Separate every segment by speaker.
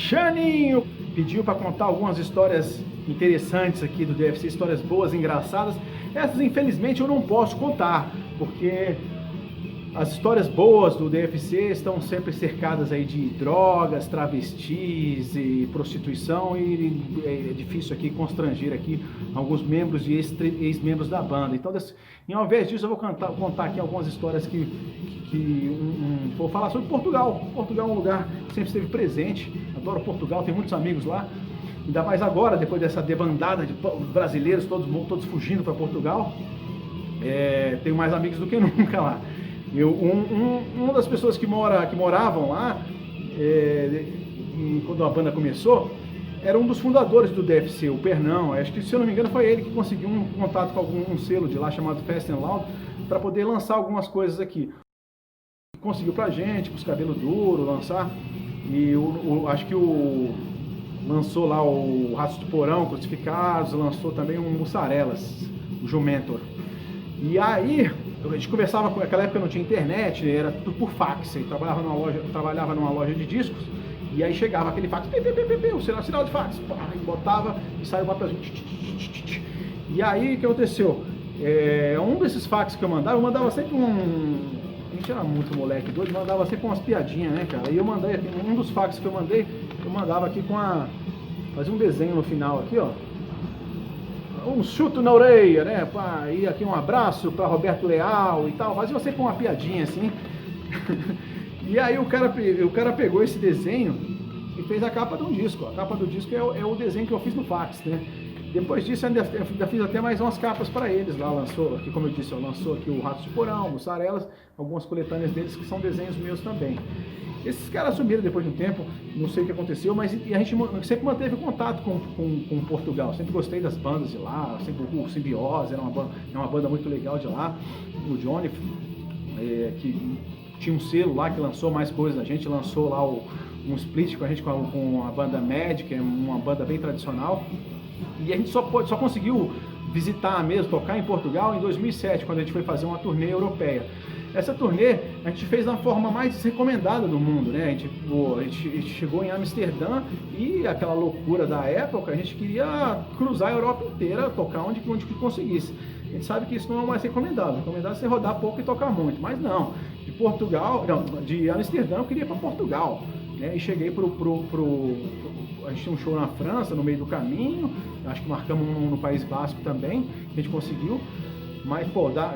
Speaker 1: Xaninho pediu para contar algumas histórias interessantes aqui do DFC, histórias boas, engraçadas. Essas, infelizmente, eu não posso contar, porque as histórias boas do DFC estão sempre cercadas aí de drogas, travestis e prostituição, e é difícil aqui constranger aqui alguns membros e ex-membros da banda. Então, ao invés disso, eu vou contar aqui algumas histórias vou falar sobre Portugal. Portugal é um lugar que sempre esteve presente. Adoro Portugal, tenho muitos amigos lá. Ainda mais agora, depois dessa debandada de brasileiros, todos fugindo para Portugal. Tenho mais amigos do que nunca lá. Uma das pessoas que moravam lá, quando a banda começou, era um dos fundadores do DFC, o Pernão. Acho que, se eu não me engano, foi ele que conseguiu um contato com um selo de lá chamado Fast and Loud para poder lançar algumas coisas aqui. Conseguiu pra gente, com os cabelos duros, lançar. E acho que lançou lá o Ratos do Porão, Crucificados, lançou também um Mussarelas, o Jumentor. E aí, a gente conversava, naquela época não tinha internet, era tudo por fax. Eu trabalhava numa loja de discos, e aí chegava aquele fax, o sinal de fax, e botava e saiu o papelzinho. E aí, o que aconteceu? Um desses fax que eu mandava sempre a gente era muito moleque doido, mandava sempre umas piadinhas, né, cara? E eu mandei aqui, um dos fax que eu mandava aqui fazia um desenho no final aqui, ó. Um chuto na orelha, né? E aqui um abraço para Roberto Leal e tal. Fazia sempre uma piadinha assim. E aí o cara pegou esse desenho e fez a capa de um disco. A capa do disco é o desenho que eu fiz no fax, né? Depois disso, eu ainda fiz até mais umas capas para eles lá. Lançou aqui, como eu disse, lançou aqui o Ratos de Porão, Mussarelas, algumas coletâneas deles que são desenhos meus também. Esses caras sumiram depois de um tempo, não sei o que aconteceu, mas a gente sempre manteve contato com Portugal. Sempre gostei das bandas de lá, sempre o Simbiose é uma banda muito legal de lá. O Johnny, que tinha um selo lá que lançou mais coisas. A gente lançou lá um split com a gente com a banda Mad, que é uma banda bem tradicional. E a gente só conseguiu visitar mesmo, tocar em Portugal em 2007, quando a gente foi fazer uma turnê europeia. Essa turnê a gente fez da forma mais recomendada do mundo, né? A gente chegou em Amsterdã e aquela loucura da época, a gente queria cruzar a Europa inteira, tocar onde conseguisse. A gente sabe que isso não é o mais recomendado. Recomendado é você rodar pouco e tocar muito, mas não. De Amsterdã eu queria ir para Portugal, né? E cheguei a gente tinha um show na França, no meio do caminho, acho que marcamos no País Basco também, a gente conseguiu. Mas, pô, da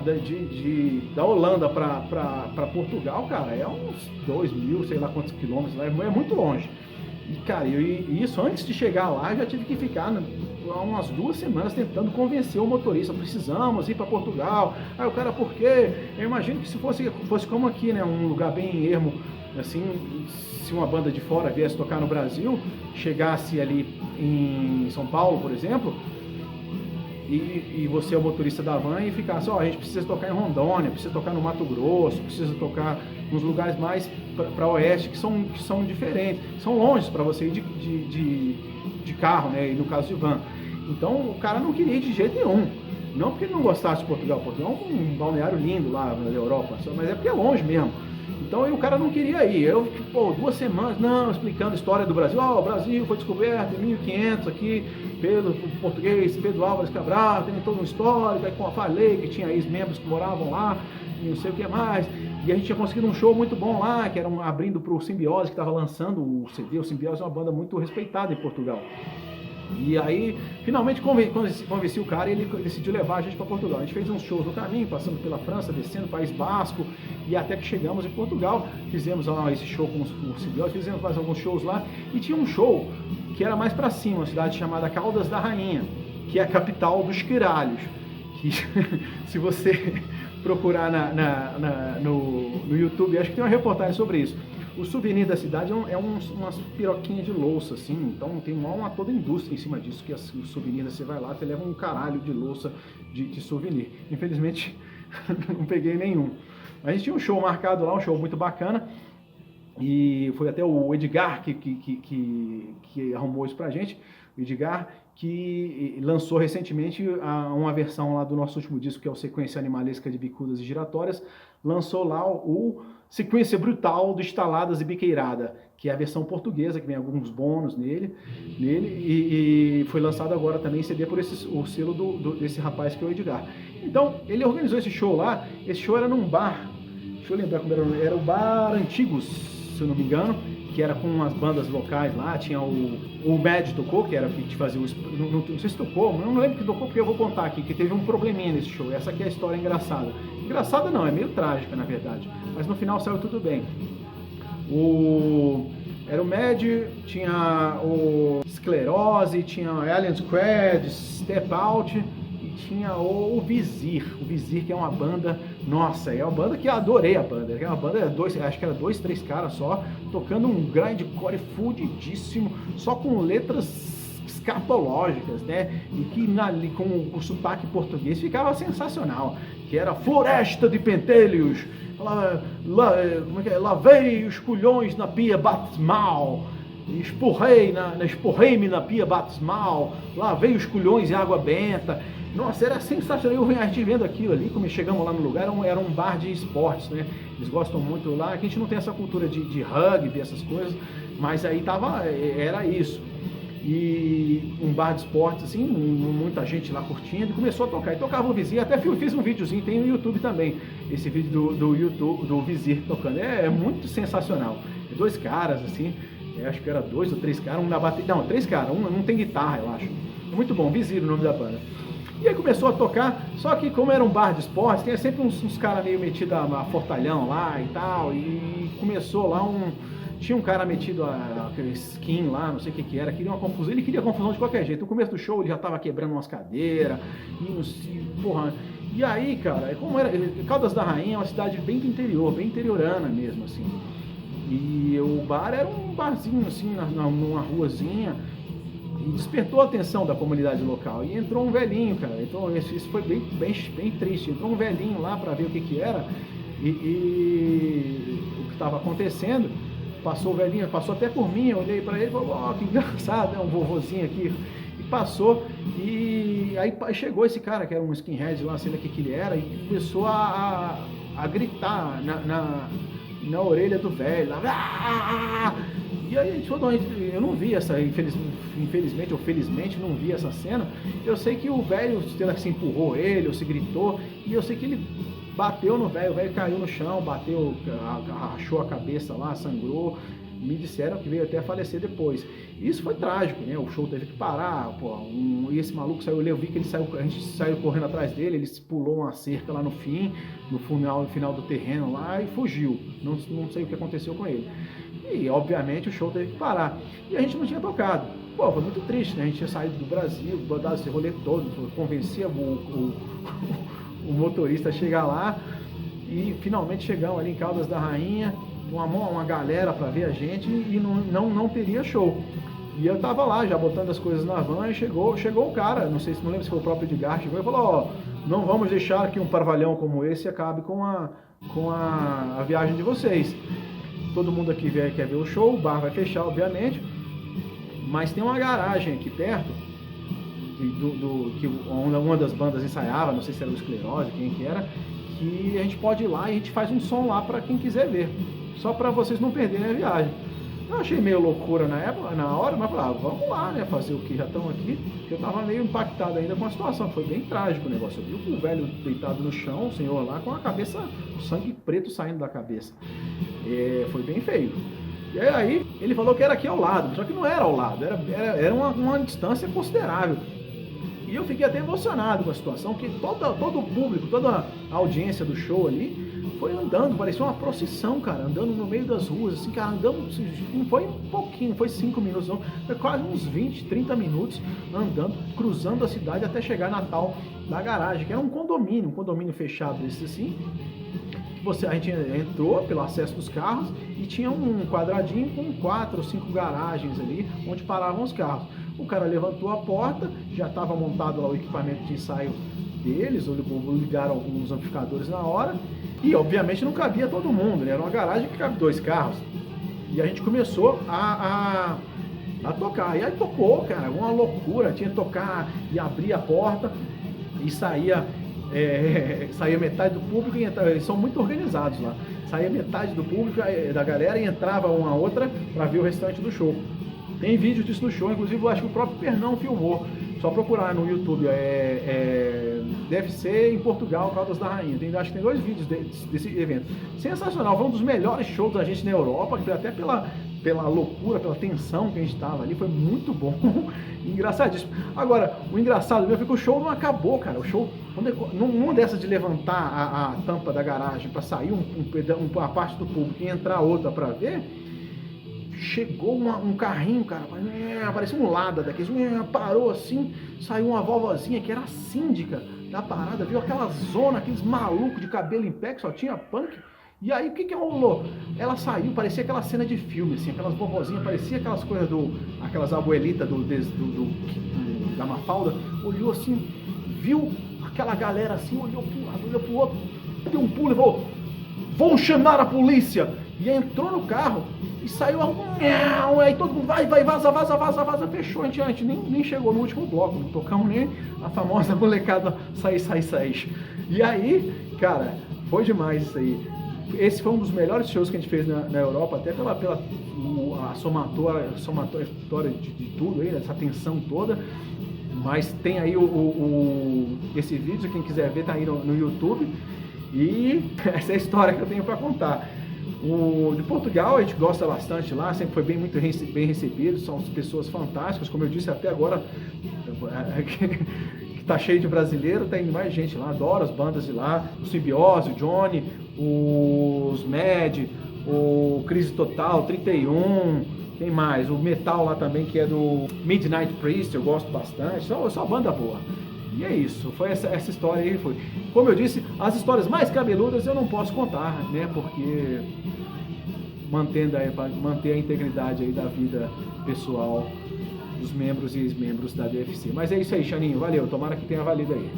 Speaker 1: Holanda para Portugal, cara, é uns 2.000, sei lá quantos quilômetros, é muito longe. E, cara, isso antes de chegar lá, eu já tive que ficar umas 2 semanas tentando convencer o motorista, precisamos ir para Portugal. Aí o cara, por quê? Eu imagino que se fosse como aqui, né, um lugar bem ermo, assim, se uma banda de fora viesse tocar no Brasil, chegasse ali em São Paulo, por exemplo, e você é o motorista da van e ficasse, a gente precisa tocar em Rondônia, precisa tocar no Mato Grosso, precisa tocar nos lugares mais para oeste, que são diferentes, são longes para você ir de carro, né, e no caso de van. Então o cara não queria ir de jeito nenhum, não porque ele não gostasse de Portugal. Portugal é um balneário lindo lá na Europa, mas é porque é longe mesmo. Então o cara não queria ir. Eu, 2 semanas, explicando a história do Brasil. O Brasil foi descoberto em 1500 aqui pelo português Pedro Álvares Cabral, tem todo um histórico. Aí falei que tinha ex-membros que moravam lá, e não sei o que mais. E a gente tinha conseguido um show muito bom lá, que era abrindo para o Simbiose, que estava lançando o CD. O Simbiose é uma banda muito respeitada em Portugal. E aí, finalmente convenci o cara e ele decidiu levar a gente para Portugal. A gente fez uns shows no caminho, passando pela França, descendo o País Basco, e até que chegamos em Portugal. Fizemos esse show com o Simbiose, fizemos mais alguns shows lá. E tinha um show que era mais para cima, uma cidade chamada Caldas da Rainha, que é a capital dos Quiralhos. Que se você procurar no YouTube, acho que tem uma reportagem sobre isso. O souvenir da cidade umas piroquinhas de louça, assim, então tem toda a indústria em cima disso, que o souvenir, você vai lá, você leva um caralho de louça de souvenir. Infelizmente, não peguei nenhum. Mas a gente tinha um show marcado lá, um show muito bacana, e foi até o Edgar que arrumou isso pra gente, o Edgar, que lançou recentemente uma versão lá do nosso último disco, que é o Sequência Animalesca de Bicudas e Giratórias, lançou lá o Sequência Brutal do Estaladas e Biqueirada, que é a versão portuguesa, que vem alguns bônus nele e foi lançado agora também em CD por o selo desse rapaz que é o Edgar. Então, ele organizou esse show lá. Esse show era num bar, deixa eu lembrar como era o nome, era o Bar Antigos, se eu não me engano, que era com as bandas locais lá. Tinha o Mad tocou, que era o que te fazia não sei se tocou, não lembro que tocou, porque eu vou contar aqui, que teve um probleminha nesse show. Essa aqui é a história engraçada. Engraçada não, é meio trágica na verdade, mas no final saiu tudo bem. Era o Mad, tinha o Esclerose, tinha Alien Squad, Step Out e tinha o Vizir. O Vizir, que é uma banda, nossa, é uma banda que eu adorei a banda. É uma banda, acho que era 2, 3 caras só, tocando um grindcore fudidíssimo, só com letras escatológicas, né? E que com o sotaque português ficava sensacional. Que era Floresta de Pentelhos, lavei os culhões na pia batismal, esporrei-me na pia batismal, lavei os culhões em água benta. Nossa, era sensacional. A gente vendo aquilo ali, como chegamos lá no lugar, era um bar de esportes, né? Eles gostam muito lá, que a gente não tem essa cultura de rugby, essas coisas, mas aí era isso. E um bar de esportes, assim, muita gente lá curtindo, e começou a tocar. E tocava o Vizir, até fiz um videozinho, tem no YouTube também, esse vídeo do YouTube, do Vizir tocando. É muito sensacional. 2 caras, assim, acho que era 2 ou 3 caras, um na bateria, não, 3 caras, um tem guitarra, eu acho. É muito bom, Vizir o nome da banda. E aí começou a tocar, só que como era um bar de esportes, tinha sempre uns caras meio metidos a fortalhão lá e tal, e começou lá tinha um cara metido aquele skin lá, não sei o que era, queria uma confusão, ele queria confusão de qualquer jeito. No começo do show ele já tava quebrando umas cadeiras, porra. E aí, cara, como era, Caldas da Rainha é uma cidade bem do interior, bem interiorana mesmo, assim. E o bar era um barzinho, assim, numa ruazinha, e despertou a atenção da comunidade local. E entrou um velhinho, cara, isso foi bem triste. Entrou um velhinho lá para ver o que era e o que estava acontecendo. Passou o velhinho, passou até por mim, eu olhei para ele e falei, ó, que engraçado, um vovozinho aqui. E passou, e aí chegou esse cara, que era um skinhead lá, sei lá o que ele era, e começou a gritar na orelha do velho. Lá, e aí, eu não vi essa, infelizmente ou felizmente, não vi essa cena. Eu sei que o velho, sei lá, se empurrou ele, ou se gritou, e eu sei que ele bateu no velho, o velho caiu no chão, bateu, rachou a cabeça lá, sangrou. Me disseram que veio até a falecer depois. Isso foi trágico, né? O show teve que parar, pô, e esse maluco saiu, eu vi que a gente saiu correndo atrás dele, ele pulou uma cerca lá no final do terreno lá e fugiu. Não sei o que aconteceu com ele. E, obviamente, o show teve que parar. E a gente não tinha tocado. Pô, foi muito triste, né? A gente tinha saído do Brasil, dado esse rolê todo, convencia o motorista a chegar lá e finalmente chegamos ali em Caldas da Rainha, uma galera para ver a gente e não teria show. E eu tava lá já botando as coisas na van e chegou o cara, não lembro se foi o próprio Edgar, chegou e falou, ó, não vamos deixar que um parvalhão como esse acabe com a viagem de vocês. Todo mundo aqui quer ver o show, o bar vai fechar, obviamente, mas tem uma garagem aqui perto, que uma das bandas ensaiava, não sei se era o Esclerose, quem que era, que a gente pode ir lá e a gente faz um som lá para quem quiser ver, só para vocês não perderem a viagem. Eu achei meio loucura na hora, mas falei, vamos lá, né, fazer o que, já estamos aqui. Eu tava meio impactado ainda com a situação, foi bem trágico o negócio. Eu vi o velho deitado no chão, o senhor lá, com a cabeça, o sangue preto saindo da cabeça. Foi bem feio. E aí ele falou que era aqui ao lado, só que não era ao lado, era uma distância considerável. E eu fiquei até emocionado com a situação, porque todo o público, toda a audiência do show ali foi andando, parecia uma procissão, cara, andando no meio das ruas, assim, cara, andamos, não foi um pouquinho, não foi 5 minutos não, foi quase uns 20, 30 minutos andando, cruzando a cidade até chegar na tal da garagem, que era um condomínio fechado, esse assim. A gente entrou pelo acesso dos carros e tinha um quadradinho com 4 ou 5 garagens ali, onde paravam os carros. O cara levantou a porta, já estava montado lá o equipamento de ensaio deles, ou ligaram alguns amplificadores na hora, e obviamente não cabia todo mundo, né? Era uma garagem que cabe 2 carros. E a gente começou a tocar, e aí tocou, cara, uma loucura, tinha que tocar e abrir a porta, e saía saía metade do público e entrava, eles são muito organizados lá. Saía metade do público, da galera, e entrava uma outra para ver o restante do show. Tem vídeo disso no show, inclusive eu acho que o próprio Pernão filmou. Só procurar no YouTube, deve ser em Portugal, Caldas da Rainha. Acho que tem 2 vídeos desse evento. Sensacional, foi um dos melhores shows da gente na Europa, até pela loucura, pela tensão que a gente estava ali, foi muito bom, engraçadíssimo. Agora, o engraçado mesmo foi que o show não acabou, cara. O show, numa dessas de levantar a tampa da garagem para sair uma parte do público e entrar outra para ver, chegou um carrinho, cara, parecia um Lada daqueles, parou assim, saiu uma vovozinha que era a síndica da parada, viu aquela zona, aqueles malucos de cabelo em pé que só tinha punk. E aí o que rolou? Ela saiu, parecia aquela cena de filme, assim, aquelas vovozinhas, parecia aquelas coisas aquelas abuelitas da Mafalda, olhou assim, viu aquela galera assim, olhou para um lado, olhou pro outro, deu um pulo e falou: vão chamar a polícia! E entrou no carro e saiu aí todo mundo vai, vaza, fechou. A gente nem chegou no último bloco, não tocamos nem a famosa molecada sai. E aí, cara, foi demais isso aí. Esse foi um dos melhores shows que a gente fez na Europa, até pela somatória de tudo aí, essa tensão toda. Mas tem aí esse vídeo, quem quiser ver, tá aí no YouTube. E essa é a história que eu tenho para contar. De Portugal, a gente gosta bastante lá, sempre foi muito bem recebido, são pessoas fantásticas, como eu disse, até agora que tá cheio de brasileiro, tem mais gente lá, adoro as bandas de lá, o Simbiose, o Johnny, os Mad, o Crise Total, 31, tem mais, o Metal lá também, que é do Midnight Priest, eu gosto bastante, só banda boa. E é isso, foi essa história aí, foi. Como eu disse, as histórias mais cabeludas eu não posso contar, né, porque manter a integridade aí da vida pessoal dos membros e ex-membros da DFC. Mas é isso aí, Xaninho, valeu, tomara que tenha valido aí.